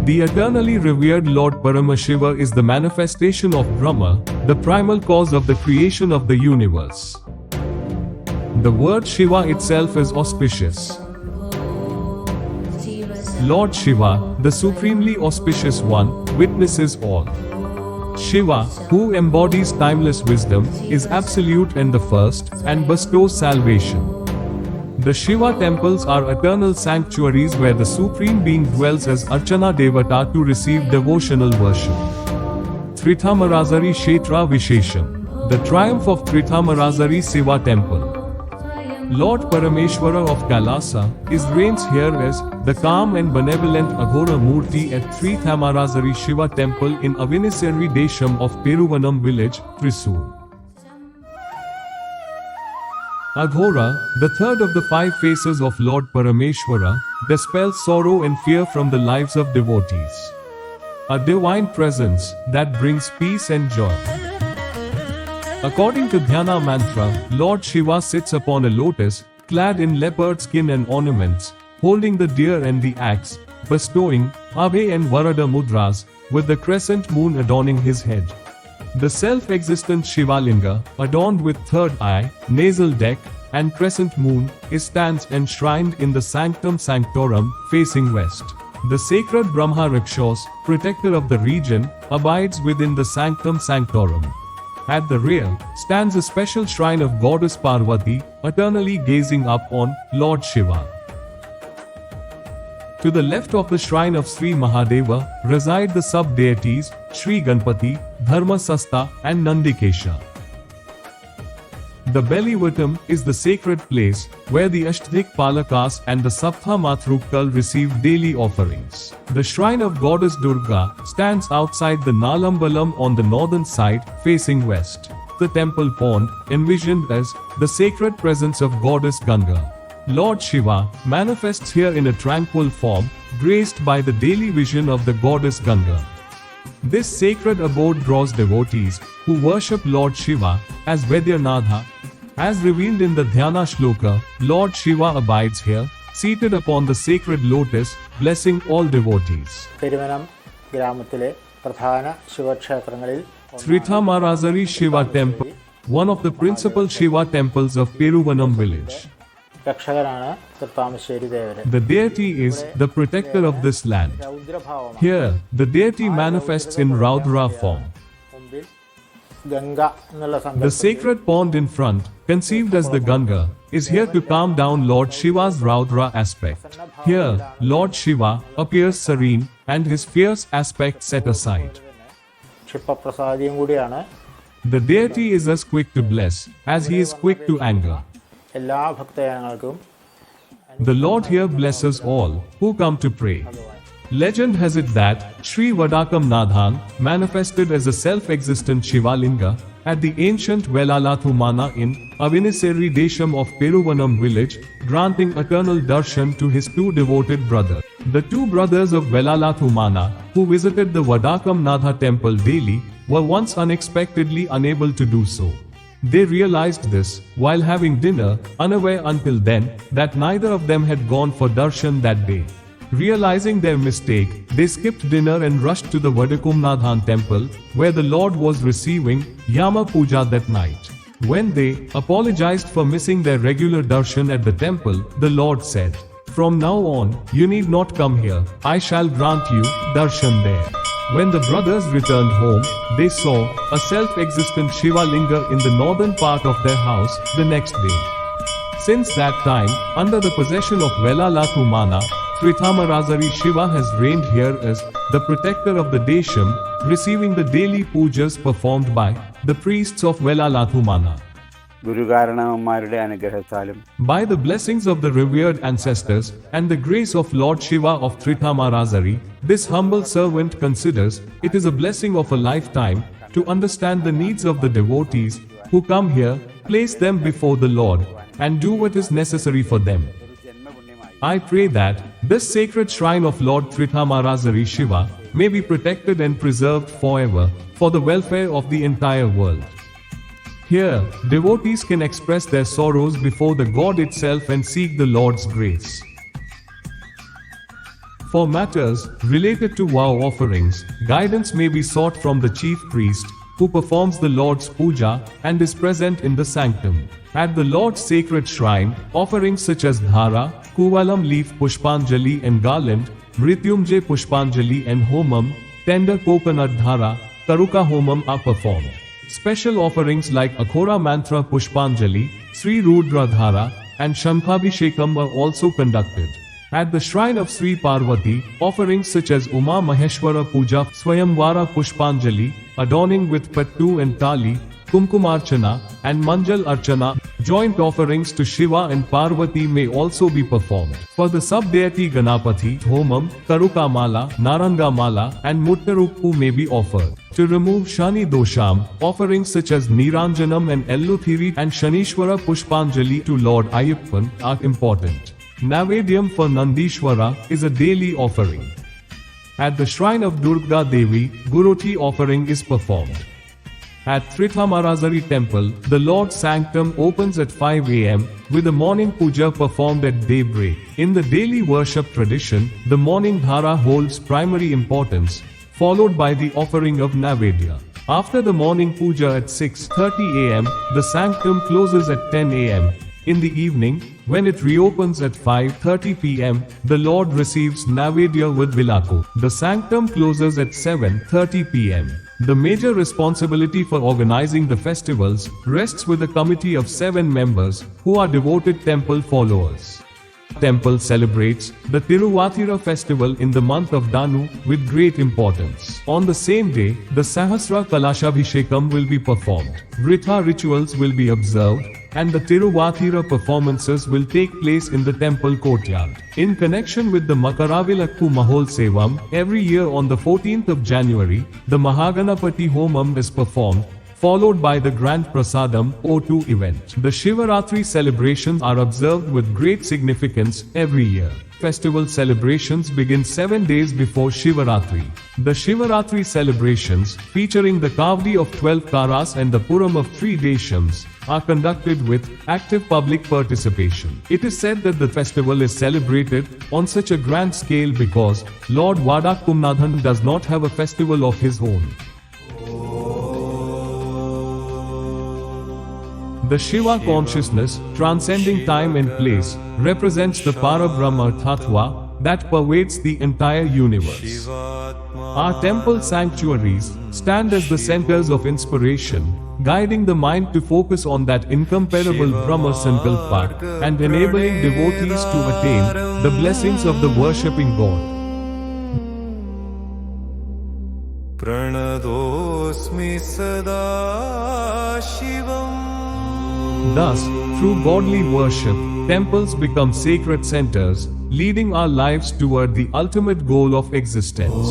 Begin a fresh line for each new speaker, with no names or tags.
The eternally revered Lord Paramashiva is the manifestation of Brahma, the primal cause of the creation of the universe. The word Shiva itself is auspicious. Lord Shiva, the supremely auspicious one, witnesses all. Shiva, who embodies timeless wisdom, is absolute and the first, and bestows salvation. The Shiva temples are eternal sanctuaries where the Supreme Being dwells as Archana Devata to receive devotional worship. Thrithamarassery Kshetra Vishesham. The triumph of Thrithamarassery Siva temple. Lord Parameshwara of Kailasa reigns here as the calm and benevolent Aghora Murti at Thrithamarassery Shiva temple in Avinissery Desham of Peruvanam village, Thrissur. Aghora, the third of the 5 faces of Lord Parameshwara, dispels sorrow and fear from the lives of devotees. A divine presence that brings peace and joy. According to Dhyana mantra, Lord Shiva sits upon a lotus, clad in leopard skin and ornaments, holding the deer and the axe, bestowing Abhay and Varada mudras, with the crescent moon adorning his head. The self-existent Shivalinga, adorned with third eye, nasal deck, and crescent moon, stands enshrined in the Sanctum Sanctorum, facing west. The sacred Brahma Rakshas, protector of the region, abides within the Sanctum Sanctorum. At the rear, stands a special shrine of Goddess Parvati, eternally gazing up on Lord Shiva. To the left of the shrine of Sri Mahadeva, reside the sub-deities, Sri Ganpati, Dharmasastha, and Nandikesha. The Belivatam is the sacred place, where the Ashtadhik Palakas and the Saptha Matrukkal receive daily offerings. The shrine of Goddess Durga stands outside the Nalambalam on the northern side, facing west. The temple pond, envisioned as the sacred presence of Goddess Ganga. Lord Shiva manifests here in a tranquil form, graced by the daily vision of the Goddess Ganga. This sacred abode draws devotees who worship Lord Shiva as Vedyanatha. As revealed in the Dhyana Shloka, Lord Shiva abides here, seated upon the sacred lotus, blessing all devotees. Thrithamarassery Shiva Temple, one of the principal Shiva temples of Peruvanam village. The deity is the protector of this land. Here, the deity manifests in Raudra form. The sacred pond in front, conceived as the Ganga, is here to calm down Lord Shiva's Raudra aspect. Here, Lord Shiva appears serene, and his fierce aspect set aside. The deity is as quick to bless, as he is quick to anger. The Lord here blesses all who come to pray. Legend has it that Sri Vadakam Nadhan manifested as a self-existent Shivalinga at the ancient Velalathumana in Avinissery Desham of Peruvanam village, granting eternal darshan to his 2 devoted brothers. The 2 brothers of Velalathumana, who visited the Vadakam Nadha temple daily, were once unexpectedly unable to do so. They realized this while having dinner, unaware until then that neither of them had gone for darshan that day. Realizing their mistake, they skipped dinner and rushed to the Vadakumnadhan temple, where the Lord was receiving Yama Puja that night. When they apologized for missing their regular darshan at the temple, the Lord said, "From now on, you need not come here, I shall grant you darshan there." When the brothers returned home, they saw a self-existent Shiva Linga in the northern part of their house the next day. Since that time, under the possession of Velalathumana, Thrithamarassery Shiva has reigned here as the protector of the Desham, receiving the daily pujas performed by the priests of Velalathumana. By the blessings of the revered ancestors and the grace of Lord Shiva of Thrithamarassery, this humble servant considers it is a blessing of a lifetime to understand the needs of the devotees who come here, place them before the Lord, and do what is necessary for them. I pray that this sacred shrine of Lord Thrithamarassery Shiva may be protected and preserved forever for the welfare of the entire world. Here, devotees can express their sorrows before the God itself and seek the Lord's grace. For matters related to vow offerings, guidance may be sought from the chief priest, who performs the Lord's puja and is present in the sanctum. At the Lord's sacred shrine, offerings such as dhara, kuvalam leaf pushpanjali and garland, mrityunjay pushpanjali and homam, tender coconut dhara, karuka homam are performed. Special offerings like Akhora Mantra Pushpanjali, Sri Rudra Dhara, and Shankhabhishekam are also conducted. At the shrine of Sri Parvati, offerings such as Uma Maheshwara Puja, Swayamvara Pushpanjali, adorning with Pattu and Tali, Kumkumarchana, and Manjal Archana, joint offerings to Shiva and Parvati may also be performed. For the sub-deity Ganapati, Homam, Karukamala, Narangamala, and Muttaruppu may be offered. To remove Shani Dosham, offerings such as Niranjanam and Elluthiri and Shanishwara Pushpanjali to Lord Ayyappan are important. Naivedyam for Nandishwara is a daily offering. At the shrine of Durga Devi, Guroti offering is performed. At Thrithamarassery temple, the Lord's sanctum opens at 5 am, with the morning puja performed at daybreak. In the daily worship tradition, the morning dhara holds primary importance, followed by the offering of Naivedya. After the morning puja at 6:30 am, the sanctum closes at 10 am. In the evening, when it reopens at 5:30 pm, the Lord receives Naivedya with Vilaku. The sanctum closes at 7:30 pm. The major responsibility for organizing the festivals rests with a committee of 7 members who are devoted temple followers. Temple celebrates the Tiruvathira festival in the month of Danu with great importance. On the same day, the Sahasra Kalashabhishekam will be performed. Vritha rituals will be observed, and the Tiruvathira performances will take place in the temple courtyard. In connection with the Makaravilakku Maholsevam, every year on the 14th of January, the Mahaganapati Homam is performed, followed by the Grand Prasadam O2 event. The Shivaratri celebrations are observed with great significance every year. Festival celebrations begin 7 days before Shivaratri. The Shivaratri celebrations, featuring the Kavdi of 12 Karas and the Puram of 3 Deshams, are conducted with active public participation. It is said that the festival is celebrated on such a grand scale because Lord Vadakumnathan does not have a festival of his own. The Shiva consciousness, transcending time and place, represents the Parabrahma Tattva that pervades the entire universe. Our temple sanctuaries stand as the centers of inspiration, guiding the mind to focus on that incomparable Brahma Sankalpa and enabling devotees to attain the blessings of the worshipping God. Pranadosmi sada Shivam. Thus, through godly worship, temples become sacred centers, leading our lives toward the ultimate goal of existence.